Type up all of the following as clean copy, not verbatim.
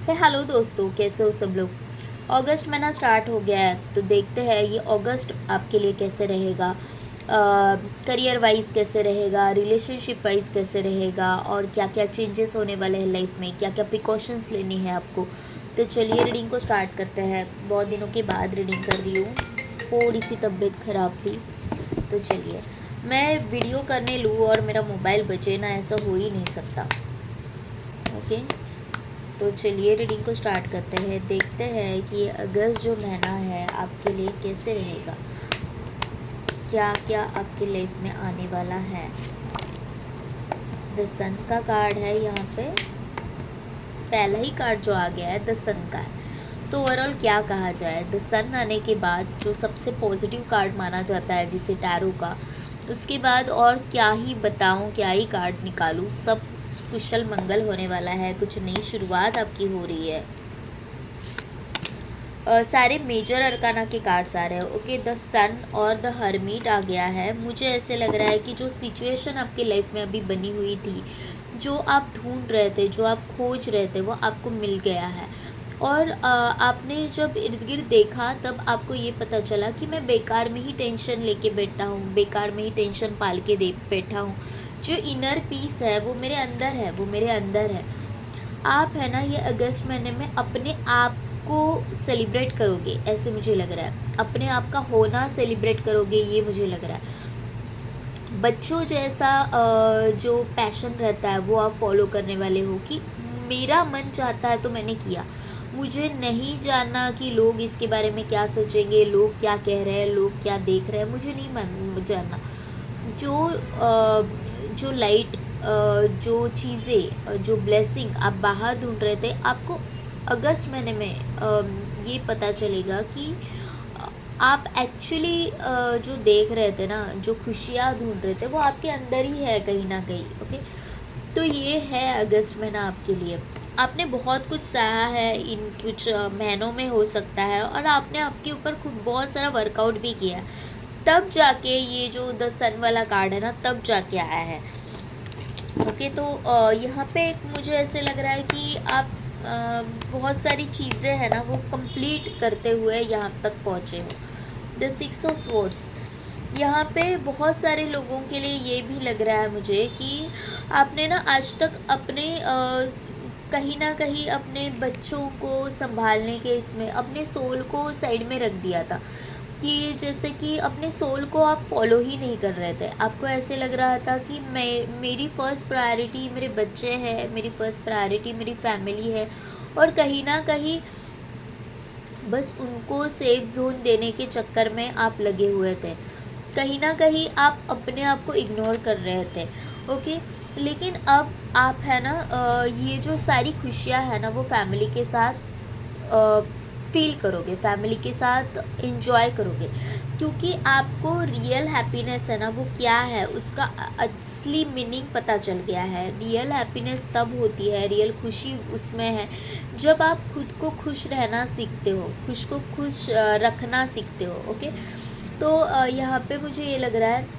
Hello दोस्तों, कैसे हो सब लोग। अगस्त महीना स्टार्ट हो गया है तो देखते हैं ये अगस्त आपके लिए कैसे रहेगा। करियर वाइज कैसे रहेगा, रिलेशनशिप वाइज कैसे रहेगा और क्या क्या चेंजेस होने वाले हैं लाइफ में, क्या क्या प्रिकॉशंस लेनी है आपको। तो चलिए रीडिंग को स्टार्ट करते हैं। बहुत दिनों के बाद रीडिंग कर रही हूँ, थोड़ी सी तबीयत ख़राब थी। तो चलिए मैं वीडियो करने लूँ और मेरा मोबाइल बजे ना, ऐसा हो ही नहीं सकता। ओके, तो चलिए रीडिंग को स्टार्ट करते हैं। देखते हैं कि अगस्त जो महीना है आपके लिए कैसे रहेगा, क्या क्या आपकी लाइफ में आने वाला है। द सन का कार्ड है यहाँ पे, पहला ही कार्ड जो आ गया है द सन का है। तो ओवरऑल क्या कहा जाए, द सन आने के बाद जो सबसे पॉजिटिव कार्ड माना जाता है जिसे टैरो का, उसके बाद और क्या ही बताऊं, क्या ही कार्ड निकालूं, सब कुशल मंगल होने वाला है। कुछ नई शुरुआत आपकी हो रही है। सारे मेजर अरकाना के कार्ड्स आ रहे हैं। ओके, द सन और द हरमीट आ गया है। मुझे ऐसे लग रहा है कि जो सिचुएशन आपकी लाइफ में अभी बनी हुई थी, जो आप ढूंढ रहे थे, जो आप खोज रहे थे, वो आपको मिल गया है। और आपने जब इर्द गिर्द देखा तब आपको ये पता चला कि मैं बेकार में ही टेंशन लेके बैठा हूँ, बेकार में ही टेंशन पाल के दे बैठा हूँ। जो इनर पीस है वो मेरे अंदर है, वो मेरे अंदर है। आप है ना, ये अगस्त महीने में अपने आप को सेलिब्रेट करोगे, ऐसे मुझे लग रहा है। अपने आप का होना सेलिब्रेट करोगे, ये मुझे लग रहा है। बच्चों जैसा जो पैशन रहता है वो आप फॉलो करने वाले हो कि मेरा मन चाहता है तो मैंने किया। मुझे नहीं जानना कि लोग इसके बारे में क्या सोचेंगे, लोग क्या कह रहे हैं, लोग क्या देख रहे हैं, मुझे नहीं जानना। जो जो लाइट, जो चीज़ें, जो ब्लेसिंग आप बाहर ढूंढ रहे थे, आपको अगस्त महीने में ये पता चलेगा कि आप एक्चुअली जो देख रहे थे ना, जो खुशियाँ ढूंढ रहे थे, वो आपके अंदर ही है कहीं ना कहीं। ओके, तो ये है अगस्त महीना आपके लिए। आपने बहुत कुछ सहा है इन कुछ महीनों में, हो सकता है, और आपने आपके ऊपर खुद बहुत सारा वर्कआउट भी किया है। तब जाके ये जो द सन वाला कार्ड है ना, तब जाके आया है। ओके, तो यहाँ पे एक मुझे ऐसे लग रहा है कि आप बहुत सारी चीज़ें हैं ना वो कंप्लीट करते हुए यहाँ तक पहुँचे हो। द सिक्स ऑफ स्वॉर्ड्स, यहाँ पे बहुत सारे लोगों के लिए ये भी लग रहा है मुझे कि आपने ना आज तक अपने कहीं ना कहीं अपने बच्चों को संभालने के इसमें अपने सोल को साइड में रख दिया था। कि जैसे कि अपने सोल को आप फॉलो ही नहीं कर रहे थे। आपको ऐसे लग रहा था कि मेरी फ़र्स्ट प्रायोरिटी मेरे बच्चे हैं, मेरी फ़र्स्ट प्रायोरिटी मेरी फैमिली है, और कहीं ना कहीं बस उनको सेफ जोन देने के चक्कर में आप लगे हुए थे। कहीं ना कहीं आप अपने आप को इग्नोर कर रहे थे। ओके, लेकिन अब आप है ना, ये जो सारी खुशियाँ है ना वो फैमिली के साथ फील करोगे, फैमिली के साथ इंजॉय करोगे। क्योंकि आपको रियल हैप्पीनेस है ना वो क्या है, उसका असली मीनिंग पता चल गया है। रियल हैप्पीनेस तब होती है, रियल खुशी उसमें है जब आप खुद को खुश रहना सीखते हो, खुद को खुश रखना सीखते हो। ओके, तो यहाँ पे मुझे ये लग रहा है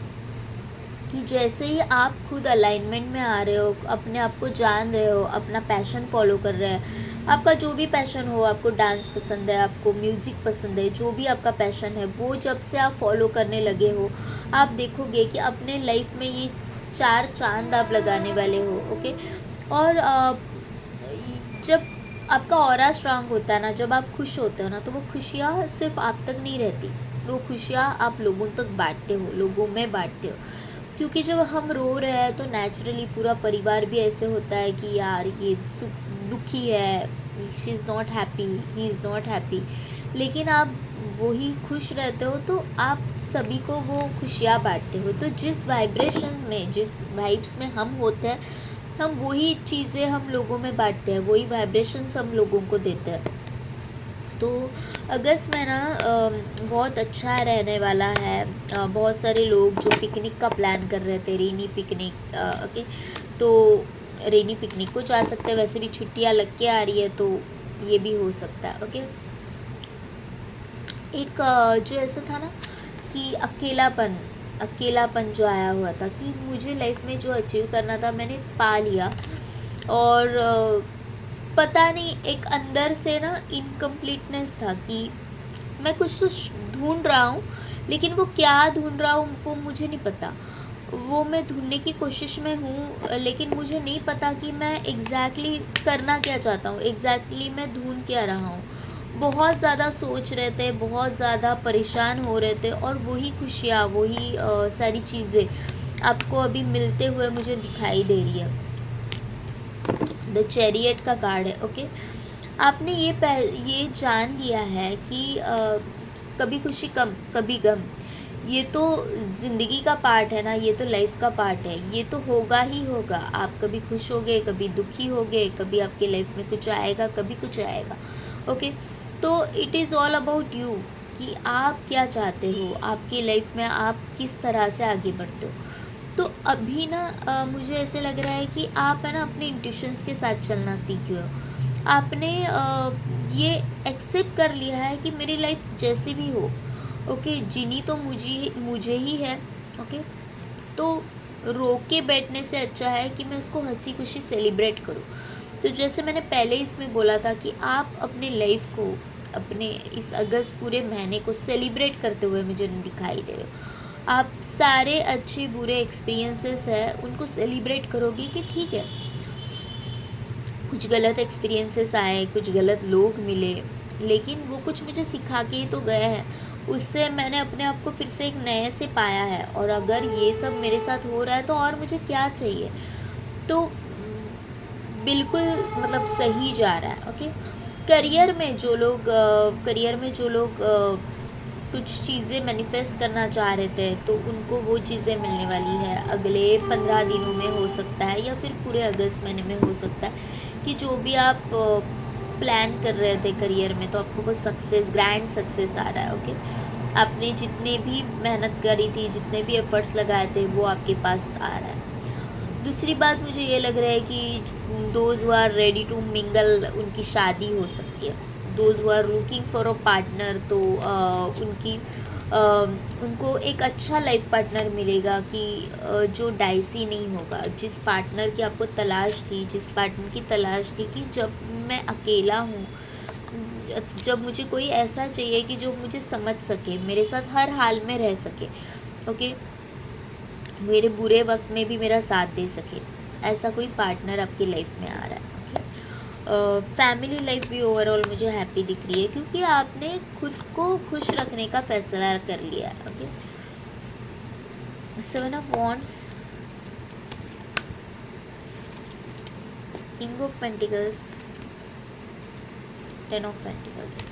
कि जैसे ही आप खुद अलाइनमेंट में आ रहे हो, अपने आप को जान रहे हो, अपना पैशन फॉलो कर रहे हैं, आपका जो भी पैशन हो, आपको डांस पसंद है, आपको म्यूज़िक पसंद है, जो भी आपका पैशन है वो जब से आप फॉलो करने लगे हो, आप देखोगे कि अपने लाइफ में ये चार चांद आप लगाने वाले हो। ओके, और जब आपका ऑरा स्ट्रांग होता है ना, जब आप खुश होते हो ना, तो वो खुशियाँ सिर्फ आप तक नहीं रहती, वो खुशियाँ आप लोगों तक बांटते हो, लोगों में बांटते हो। क्योंकि जब हम रो रहे हैं तो नेचुरली पूरा परिवार भी ऐसे होता है कि यार ये दुखी है, she is not happy, he is not happy. लेकिन आप वही खुश रहते हो तो आप सभी को वो खुशियाँ बांटते हो। तो जिस वाइब्रेशन में, जिस वाइब्स में हम होते हैं, हम वही चीज़ें हम लोगों में बांटते हैं, वही वाइब्रेशंस हम लोगों को देते हैं। तो अगस्त महीना बहुत अच्छा रहने वाला है। बहुत सारे लोग जो पिकनिक का प्लान कर रहे थे, रेनी पिकनिक, ओके, तो रेनी पिकनिक को जा सकते हैं। वैसे भी छुट्टियां लग के आ रही है तो ये भी हो सकता है। ओके, एक जो ऐसा था ना कि अकेलापन, अकेलापन जो आया हुआ था कि मुझे लाइफ में जो अचीव करना था मैंने पा लिया, और पता नहीं एक अंदर से ना इनकम्प्लीटनेस था कि मैं कुछ तो ढूंढ रहा हूँ, लेकिन वो क्या ढूंढ रहा हूँ वो मुझे नहीं पता। वो मैं ढूंढने की कोशिश में हूँ, लेकिन मुझे नहीं पता कि मैं एग्जैक्टली करना क्या चाहता हूँ, एग्जैक्टली मैं ढूंढ क्या रहा हूँ। बहुत ज़्यादा सोच रहे थे, बहुत ज़्यादा परेशान हो रहे थे, और वही खुशियाँ, वही सारी चीज़ें आपको अभी मिलते हुए मुझे दिखाई दे रही है। द चैरियट का कार्ड है। ओके, आपने ये जान लिया है कि कभी खुशी कम कभी गम, ये तो ज़िंदगी का पार्ट है ना, ये तो लाइफ का पार्ट है, ये तो होगा ही होगा। आप कभी खुश होगे, कभी दुखी होगे, कभी आपके लाइफ में कुछ आएगा, कभी कुछ आएगा। ओके, तो it is all about you कि आप क्या चाहते हो आपकी लाइफ में, आप किस तरह से आगे बढ़ते हो। तो अभी ना मुझे ऐसे लग रहा है कि आप है ना अपने इंट्यूशंस के साथ चलना सीखे हो। आपने ये एक्सेप्ट कर लिया है कि मेरी लाइफ जैसी भी हो, ओके, जीनी तो मुझे मुझे ही है। ओके, तो रो के बैठने से अच्छा है कि मैं उसको हंसी खुशी सेलिब्रेट करूँ। तो जैसे मैंने पहले इसमें बोला था कि आप अपने लाइफ को, अपने इस अगस्त पूरे महीने को सेलिब्रेट करते हुए मुझे दिखाई दे रहे हो। आप सारे अच्छे बुरे एक्सपीरियंसेस हैं उनको सेलिब्रेट करोगे कि ठीक है, कुछ गलत एक्सपीरियंसेस आए, कुछ गलत लोग मिले, लेकिन वो कुछ मुझे सिखा के ही तो गए हैं। उससे मैंने अपने आप को फिर से एक नए से पाया है, और अगर ये सब मेरे साथ हो रहा है तो और मुझे क्या चाहिए। तो बिल्कुल मतलब सही जा रहा है। ओके, करियर में जो लोग कुछ चीज़ें मैनिफेस्ट करना चाह रहे थे, तो उनको वो चीज़ें मिलने वाली है। अगले 15 दिनों में हो सकता है, या फिर पूरे अगस्त महीने में हो सकता है कि जो भी आप प्लान कर रहे थे करियर में, तो आपको वो सक्सेस, ग्रैंड सक्सेस आ रहा है। ओके, आपने जितने भी मेहनत करी थी, जितने भी एफर्ट्स लगाए थे, वो आपके पास आ रहा है। दूसरी बात मुझे ये लग रहा है कि those who are ready to mingle, उनकी शादी हो सकती है। Those who are looking for a partner, तो उनको एक अच्छा लाइफ पार्टनर मिलेगा कि जो डाइसी नहीं होगा। जिस पार्टनर की आपको तलाश थी, जिस पार्टनर की तलाश थी कि जब मैं अकेला हूँ, जब मुझे कोई ऐसा चाहिए कि जो मुझे समझ सके, मेरे साथ हर हाल में रह सके। ओके, मेरे बुरे वक्त में भी मेरा साथ दे सके, ऐसा कोई पार्टनर आपकी लाइफ में आ रहा है। फैमिली लाइफ भी ओवरऑल मुझे हैप्पी दिख रही है, क्योंकि आपने खुद को खुश रखने का फैसला कर लिया है। Okay, 7 of wands, king of pentacles, 10 of pentacles.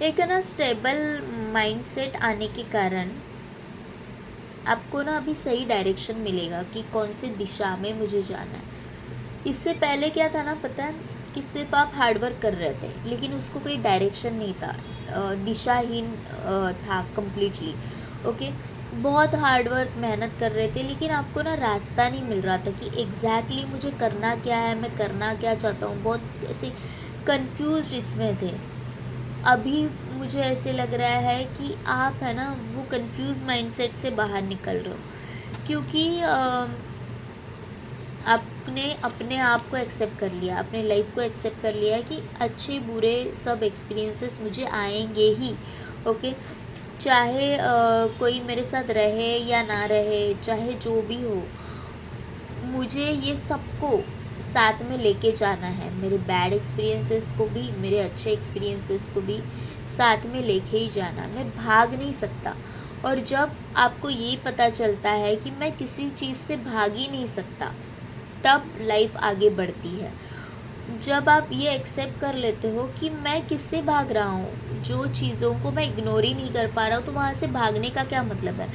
एक ना स्टेबल माइंडसेट आने के कारण आपको ना अभी सही डायरेक्शन मिलेगा कि कौन सी दिशा में मुझे जाना है। इससे पहले क्या था ना, पता है कि सिर्फ आप हार्डवर्क कर रहे थे, लेकिन उसको कोई डायरेक्शन नहीं था, दिशाहीन था कम्प्लीटली। ओके, बहुत हार्डवर्क मेहनत कर रहे थे, लेकिन आपको ना रास्ता नहीं मिल रहा था कि एग्जैक्टली मुझे करना क्या है, मैं करना क्या चाहता हूँ। बहुत ऐसे कंफ्यूज इसमें थे। अभी मुझे ऐसे लग रहा है कि आप है ना वो कंफ्यूज माइंडसेट से बाहर निकल रहे हो, क्योंकि आपने अपने आप को एक्सेप्ट कर लिया, अपने लाइफ को एक्सेप्ट कर लिया कि अच्छे बुरे सब एक्सपीरियंसेस मुझे आएंगे ही। ओके, चाहे कोई मेरे साथ रहे या ना रहे, चाहे जो भी हो, मुझे ये सबको साथ में लेके जाना है। मेरे बैड एक्सपीरियंसेस को भी, मेरे अच्छे एक्सपीरियंसेस को भी साथ में लेके ही जाना, मैं भाग नहीं सकता। और जब आपको ये पता चलता है कि मैं किसी चीज़ से भाग ही नहीं सकता, तब लाइफ आगे बढ़ती है। जब आप ये एक्सेप्ट कर लेते हो कि मैं किससे भाग रहा हूँ, जो चीज़ों को मैं इग्नोर ही नहीं कर पा रहा हूँ, तो वहाँ से भागने का क्या मतलब है।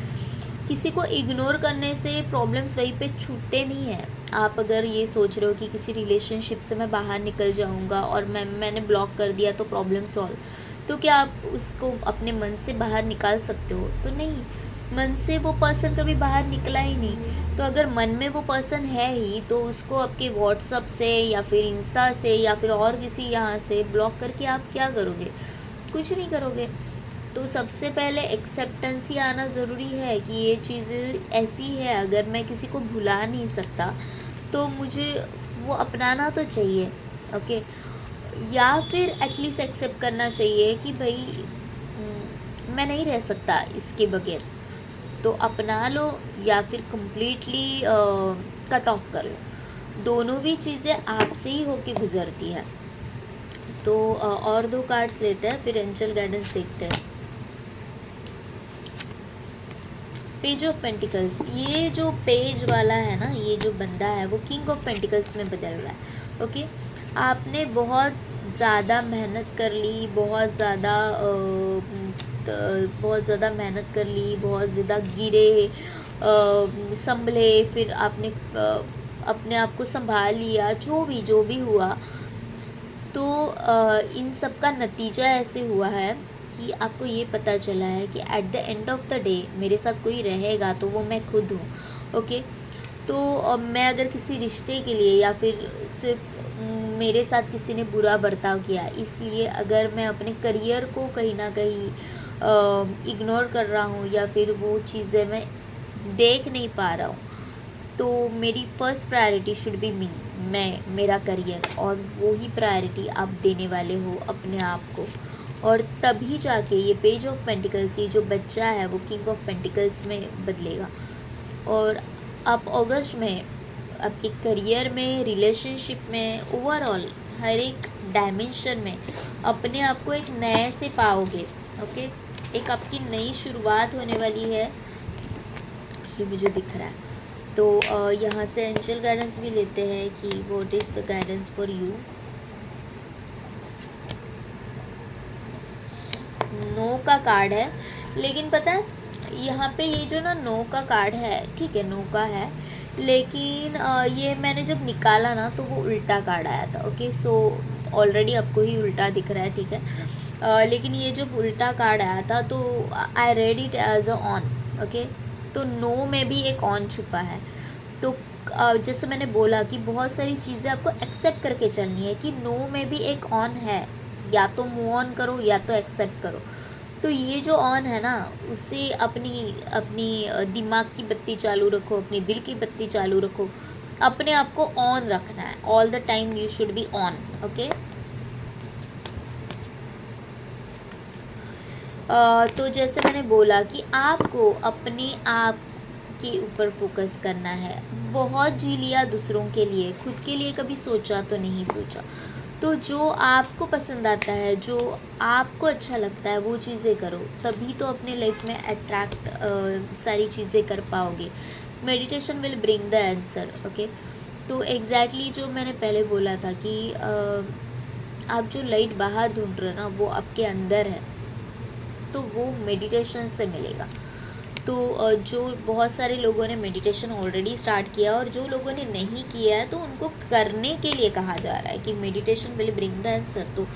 किसी को इग्नोर करने से प्रॉब्लम्स वहीं पे छूटते नहीं हैं। आप अगर ये सोच रहे हो कि किसी रिलेशनशिप से मैं बाहर निकल जाऊंगा और मैंने ब्लॉक कर दिया तो प्रॉब्लम सॉल्व, तो क्या आप उसको अपने मन से बाहर निकाल सकते हो? तो नहीं, मन से वो पर्सन कभी बाहर निकला ही नहीं। तो अगर मन में वो पर्सन है ही, तो उसको आपके व्हाट्सअप से या फिर इंस्टा से या फिर और किसी यहाँ से ब्लॉक करके आप क्या करोगे? कुछ नहीं करोगे। तो सबसे पहले एक्सेप्टेंस ही आना ज़रूरी है कि ये चीज़ें ऐसी है, अगर मैं किसी को भुला नहीं सकता तो मुझे वो अपनाना तो चाहिए। ओके, या फिर एटलीस्ट एक्सेप्ट करना चाहिए कि भाई मैं नहीं रह सकता इसके बगैर, तो अपना लो या फिर कम्प्लीटली कट ऑफ कर लो। दोनों भी चीज़ें आपसे ही होके गुजरती है। तो और 2 कार्ड्स लेते हैं, फिर एंजल गाइडेंस देखते हैं। पेज ऑफ पेंटिकल्स, ये जो पेज वाला है ना, ये जो बंदा है वो किंग ऑफ पेंटिकल्स में बदल रहा है। ओके, आपने बहुत ज़्यादा मेहनत कर ली, बहुत ज़्यादा मेहनत कर ली, बहुत ज़्यादा गिरे, संभले, फिर आपने अपने आप को संभाल लिया, जो भी हुआ। तो इन सब का नतीजा ऐसे हुआ है कि आपको ये पता चला है कि at the end of the day मेरे साथ कोई रहेगा तो वो मैं खुद हूँ। ओके, तो मैं अगर किसी रिश्ते के लिए या फिर सिर्फ मेरे साथ किसी ने बुरा बर्ताव किया, इसलिए अगर मैं अपने करियर को कहीं ना कहीं इग्नोर कर रहा हूँ या फिर वो चीज़ें मैं देख नहीं पा रहा हूँ, तो मेरी फर्स्ट प्रायोरिटी शुड बी मी, मैं, मेरा करियर, और वो ही प्रायोरिटी आप देने वाले हो अपने आप को। और तभी जाके ये पेज ऑफ पेंटिकल्स, ये जो बच्चा है वो किंग ऑफ पेंटिकल्स में बदलेगा। और आप अगस्त में आपके करियर में, रिलेशनशिप में, ओवरऑल हर एक डायमेंशन में अपने आप को एक नए से पाओगे। ओके, एक आपकी नई शुरुआत होने वाली है, ये मुझे दिख रहा है। तो यहाँ से एंजल गाइडेंस भी लेते हैं कि what is the guidance for you. No का कार्ड है, लेकिन पता है यहाँ पे ये जो ना नो का कार्ड है, ठीक है, नो का है, लेकिन ये मैंने जब निकाला ना तो वो उल्टा कार्ड आया था। ओके, सो ऑलरेडी आपको ही उल्टा दिख रहा है, ठीक है, लेकिन ये जब उल्टा कार्ड आया था तो I read it as a on. Okay, तो नो में भी एक ऑन छुपा है। तो जैसे मैंने बोला कि बहुत सारी चीज़ें आपको एक्सेप्ट करके चलनी है कि नो में भी एक ऑन है, या तो मूव ऑन करो या तो एक्सेप्ट करो। तो ये जो ऑन है ना, उसे अपनी अपनी दिमाग की बत्ती चालू रखो, अपनी दिल की बत्ती चालू रखो, अपने आप को ऑन रखना है, all the time you should be on. Okay, तो जैसे मैंने बोला कि आपको अपने आप के ऊपर फोकस करना है। बहुत जी लिया दूसरों के लिए, खुद के लिए कभी सोचा तो नहीं सोचा। तो जो आपको पसंद आता है, जो आपको अच्छा लगता है, वो चीज़ें करो, तभी तो अपने लाइफ में अट्रैक्ट सारी चीज़ें कर पाओगे। Meditation will bring the answer. Okay, तो एग्जैक्टली जो मैंने पहले बोला था कि आप जो लाइट बाहर ढूंढ रहे हो ना, वो आपके अंदर है, तो वो मेडिटेशन से मिलेगा। तो जो बहुत सारे लोगों ने मेडिटेशन ऑलरेडी स्टार्ट किया, और जो लोगों ने नहीं किया है तो उनको करने के लिए कहा जा रहा है कि meditation will bring the answer. तो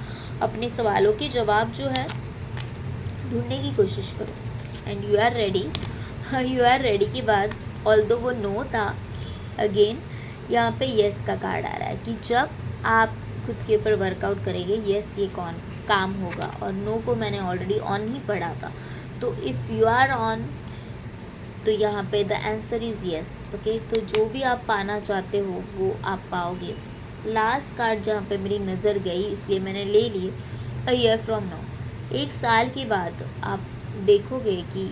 अपने सवालों के जवाब जो है ढूंढने की कोशिश करो, and you are ready. You are ready के बाद ऑल्दो वो नो था, अगेन यहाँ पे यस का कार्ड आ रहा है कि जब आप खुद के ऊपर वर्कआउट करेंगे, यस ये कौन काम होगा। और नो को मैंने ऑलरेडी ऑन ही पढ़ा था, तो इफ़ यू आर ऑन, तो यहाँ पे the answer is yes. Okay, तो जो भी आप पाना चाहते हो वो आप पाओगे। लास्ट कार्ड जहाँ पे मेरी नज़र गई, इसलिए मैंने ले ली, अ ईयर फ्रॉम नाउ। 1 साल के बाद आप देखोगे कि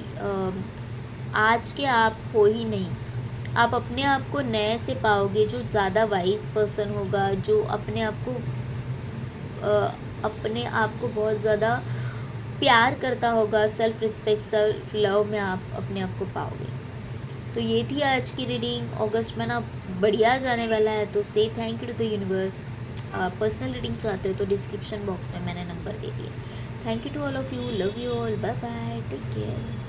आज के आप हो ही नहीं, आप अपने आप को नए से पाओगे, जो ज़्यादा वाइज पर्सन होगा, जो अपने आप को बहुत ज़्यादा प्यार करता होगा, सेल्फ रिस्पेक्ट, सेल्फ लव में आप अपने आप को पाओगे। तो ये थी आज की रीडिंग। अगस्त में ना बढ़िया जाने वाला है, तो say thank you to the universe. Personal reading चाहते हो तो डिस्क्रिप्शन बॉक्स में मैंने नंबर दे दिया। Thank you to all of you, love you all, bye bye, take care.